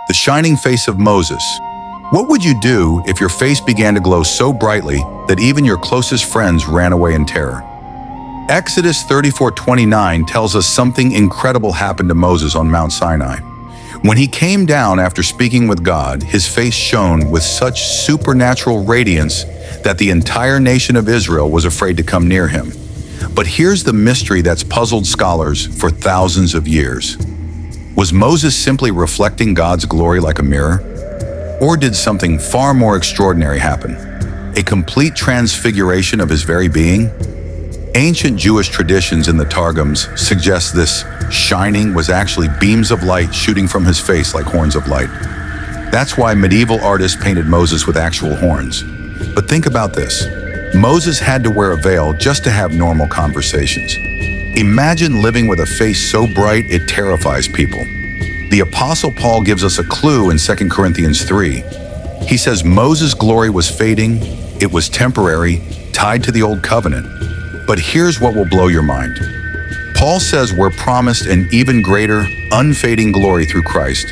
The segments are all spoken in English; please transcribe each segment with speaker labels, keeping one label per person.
Speaker 1: The shining face of Moses. What would you do if your face began to glow so brightly that even your closest friends ran away in terror? Exodus 34:29 tells us something incredible happened to Moses on Mount Sinai. When he came down after speaking with God, his face shone with such supernatural radiance that the entire nation of Israel was afraid to come near him. But here's the mystery that's puzzled scholars for thousands of years. Was Moses simply reflecting God's glory like a mirror? Or did something far more extraordinary happen? A complete transfiguration of his very being? Ancient Jewish traditions in the Targums suggest this shining was actually beams of light shooting from his face like horns of light. That's why medieval artists painted Moses with actual horns. But think about this. Moses had to wear a veil just to have normal conversations. Imagine living with a face so bright it terrifies people. The Apostle Paul gives us a clue in 2 Corinthians 3. He says Moses' glory was fading, it was temporary, tied to the old covenant. But here's what will blow your mind. Paul says we're promised an even greater, unfading glory through Christ.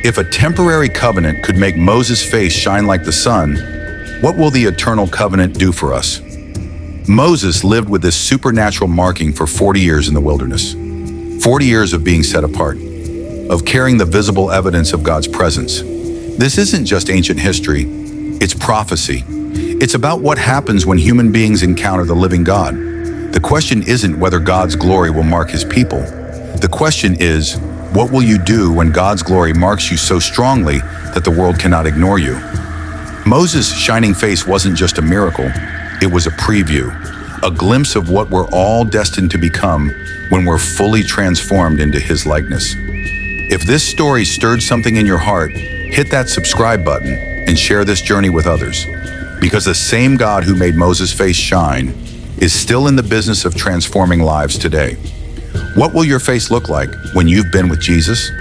Speaker 1: If a temporary covenant could make Moses' face shine like the sun, what will the eternal covenant do for us? Moses lived with this supernatural marking for 40 years in the wilderness. 40 years of being set apart, of carrying the visible evidence of God's presence. This isn't just ancient history, it's prophecy. It's about what happens when human beings encounter the living God. The question isn't whether God's glory will mark his people. The question is, what will you do when God's glory marks you so strongly that the world cannot ignore you? Moses' shining face wasn't just a miracle, it was a preview, a glimpse of what we're all destined to become when we're fully transformed into his likeness. If this story stirred something in your heart, hit that subscribe button and share this journey with others. Because the same God who made Moses' face shine is still in the business of transforming lives today. What will your face look like when you've been with Jesus?